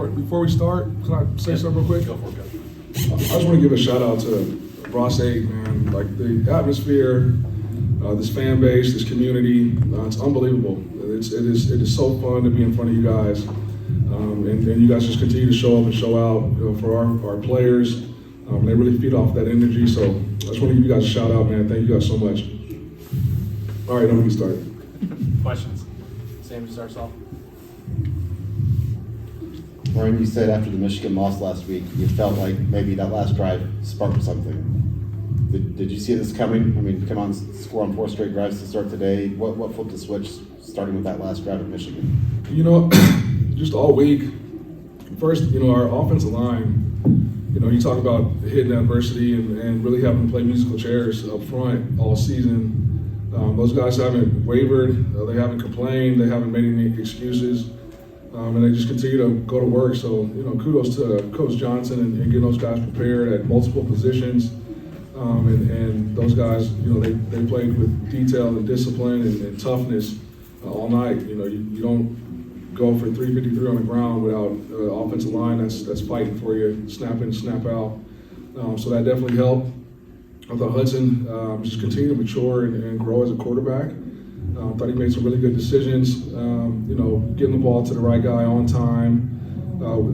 Before we start, can I say something real quick? Go for it, Coach. I just want to give a shout out to Ross-Ade, man. Like the atmosphere, this fan base, this community, it's unbelievable. It is so fun to be in front of you guys, and you guys just continue to show up and show out, for our players. They really feed off that energy. So I just want to give you guys a shout out, man. Thank you guys so much. All right, now we can start. Questions? Sam, start us off. Warren, you said after the Michigan loss last week, you felt like maybe that last drive sparked something. Did you see this coming? I mean, come on, score on 4 straight drives to start today. What flipped the switch starting with that last drive at Michigan? Just all week. First, our offensive line, you talk about hitting adversity and really having to play musical chairs up front all season. Those guys haven't wavered. They haven't complained. They haven't made any excuses. And they just continue to go to work. So, kudos to Coach Johnson and getting those guys prepared at multiple positions. And those guys, they played with detail and discipline and toughness all night. You don't go for 353 on the ground without an offensive line that's fighting for you, snap in, snap out. So that definitely helped. I thought Hudson just continued to mature and grow as a quarterback. I thought he made some really good decisions, getting the ball to the right guy on time,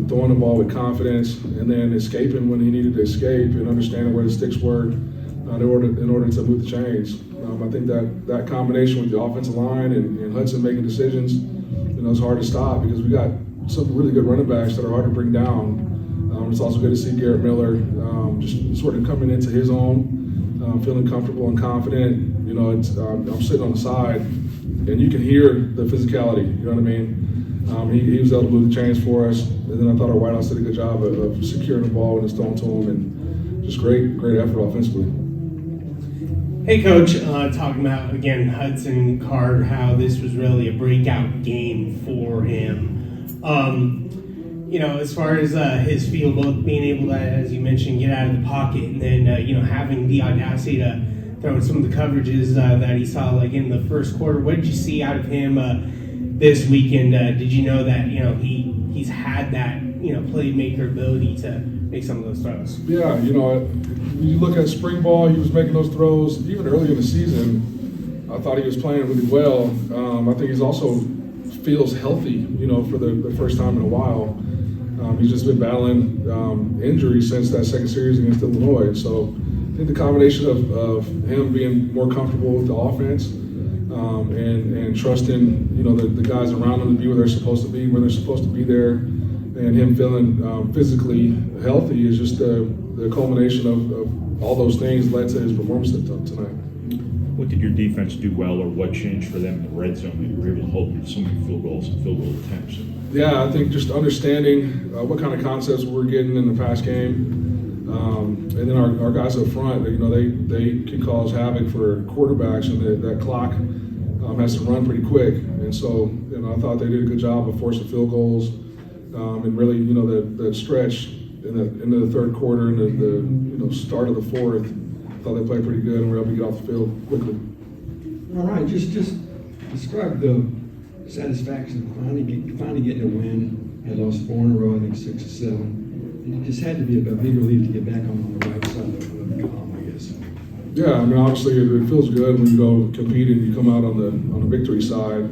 throwing the ball with confidence, and then escaping when he needed to escape and understanding where the sticks were in order to move the chains. I think that combination with the offensive line and Hudson making decisions, it's hard to stop because we got some really good running backs that are hard to bring down. It's also good to see Garrett Miller just sort of coming into his own, feeling comfortable and confident. I'm sitting on the side, and you can hear the physicality. You know what I mean? He was able to move the chains for us, and then I thought our wideouts did a good job of securing the ball when it's thrown to him, and just great effort offensively. Hey, Coach, talking about, again, Hudson Card, how this was really a breakout game for him. As far as his feel, both being able to, as you mentioned, get out of the pocket, and then, having the audacity to throw in some of the coverages that he saw, like in the first quarter. What did you see out of him this weekend? Did you know that, he's had that, playmaker ability to make some of those throws? Yeah, when you look at spring ball, he was making those throws. Even early in the season, I thought he was playing really well. I think he's also feels healthy, for the first time in a while. He's just been battling injuries since that second series against Illinois. So I think the combination of him being more comfortable with the offense and trusting, the guys around him to be where they're supposed to be, when they're supposed to be there, and him feeling physically healthy is just the culmination of all those things led to his performance tonight. What did your defense do well, or what changed for them in the red zone that you were able to hold so many field goals and field goal attempts? Yeah, I think just understanding what kind of concepts we were getting in the pass game. And then our guys up front, they can cause havoc for quarterbacks, and that clock has to run pretty quick. And so, I thought they did a good job of forcing field goals, and really, that stretch into the third quarter and the start of the fourth. I thought they played pretty good and were able to get off the field quickly. All right, just describe the satisfaction of finally getting a win. Had lost 4 in a row, I think 6 or 7. And it just had to be a big relief to get back on the right side of the column, I guess. Yeah, obviously it feels good when you go compete and you come out on the victory side.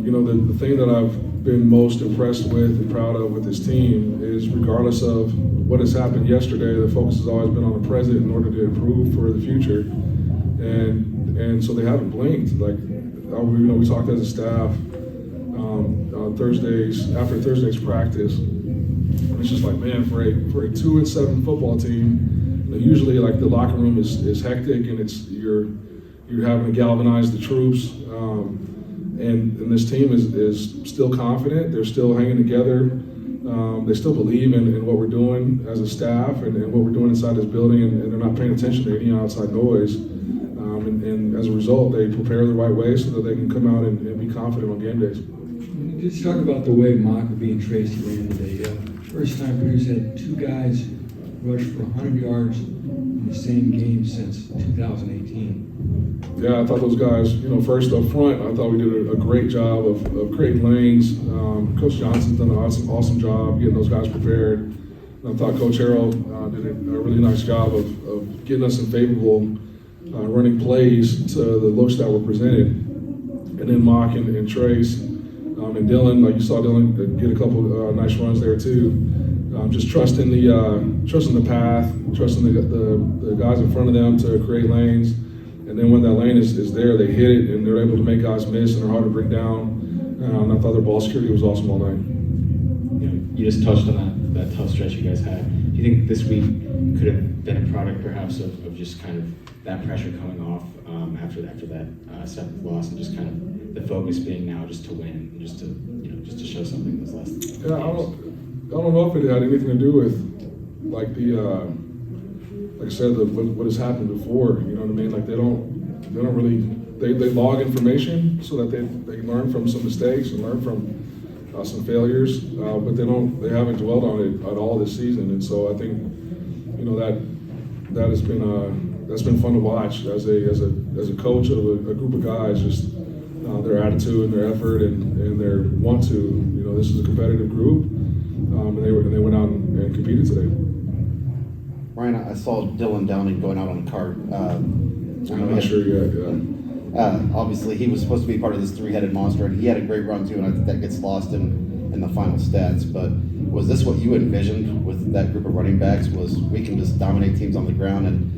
The thing that I've been most impressed with and proud of with this team is, regardless of what has happened yesterday, the focus has always been on the present in order to improve for the future. And so they haven't blinked. We talked as a staff on Thursdays, after Thursday's practice. And it's just like, man, for a 2-7 football team, usually the locker room is hectic, and you're having to galvanize the troops. And this team is still confident. They're still hanging together. They still believe in what we're doing as a staff and what we're doing inside this building, and they're not paying attention to any outside noise. And as a result, they prepare the right way so that they can come out and be confident on game days. Let's talk about the way Mockabee and Tracy ran today. First time Purdue's had 2 guys rush for 100 yards in the same game since 2018. Yeah, I thought those guys, first up front, I thought we did a great job of creating lanes. Coach Johnson's done an awesome job getting those guys prepared. And I thought Coach Harrell did a really nice job of getting us in favorable running plays to the looks that were presented. And then Mock and Trace and Dylan, like you saw Dylan get a couple nice runs there too. Just trusting the path, trusting the guys in front of them to create lanes. And then when that lane is there, they hit it and they're able to make guys miss and they're hard to bring down. I thought their ball security was awesome all night. You just touched on that tough stretch you guys had. Do you think this week could have been a product perhaps of just kind of that pressure coming off after that seventh loss and just kind of the focus being now just to win and just to show something those last games? Yeah, I don't know if it had anything to do with like I said, what has happened before. You know what I mean? Like they don't really they log information so that they learn from some mistakes and learn from some failures, but they haven't dwelled on it at all this season. And so I think that has been that's been fun to watch as a coach of a group of guys, just their attitude and their effort and their want to. This is a competitive group, and they went out and competed today. Ryan, I saw Dylan Downing going out on a cart. I'm not sure yet. Yeah. Obviously, he was supposed to be part of this three-headed monster, and he had a great run too, and I think that gets lost in the final stats. But was this what you envisioned with that group of running backs? Was we can just dominate teams on the ground, and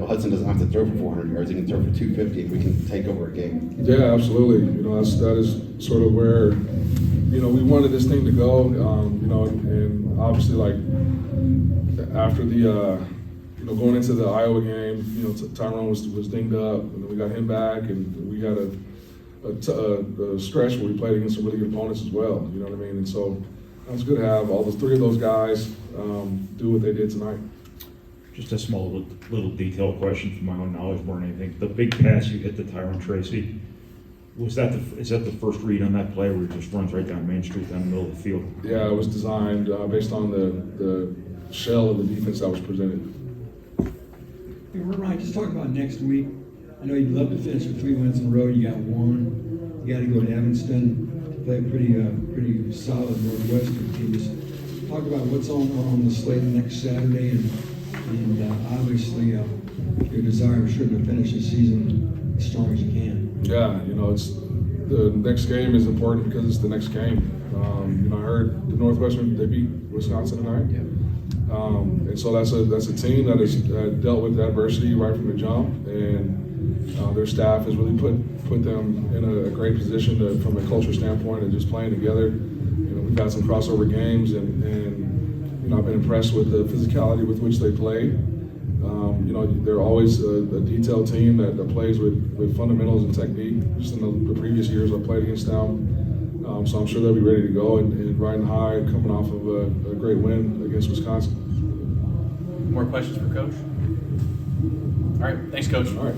Hudson doesn't have to throw for 400 yards; he can throw for 250, and we can take over a game. Yeah, absolutely. That is sort of where we wanted this thing to go. And obviously, like after the going into the Iowa game, Tyrone was dinged up, and then we got him back, and we had a stretch where we played against some really good opponents as well. You know what I mean? And so it was good to have all three of those guys do what they did tonight. Just a small little detail question from my own knowledge more than anything. The big pass you hit to Tyrone Tracy, is that the first read on that play where it just runs right down Main Street down the middle of the field? Yeah, it was designed based on the shell of the defense that was presented. Hey, Ryan, just talk about next week. I know you'd love to finish with 3 wins in a row. You got one. You got to go to Evanston to play a pretty solid Northwestern team. Just talk about what's on the slate next Saturday, and obviously your desire, I'm sure, to finish the season as strong as you can. Yeah, it's the next game is important because it's the next game. I heard the Northwestern, they beat Wisconsin tonight. Yeah. And so that's a team that has dealt with adversity right from the jump, and their staff has really put them in a great position from a culture standpoint and just playing together. We've had some crossover games, and I've been impressed with the physicality with which they play. They're always a detailed team that plays with fundamentals and technique. Just in the previous years I've played against them. So I'm sure they'll be ready to go and riding high, coming off of a great win against Wisconsin. More questions for Coach? All right, thanks, Coach. All right.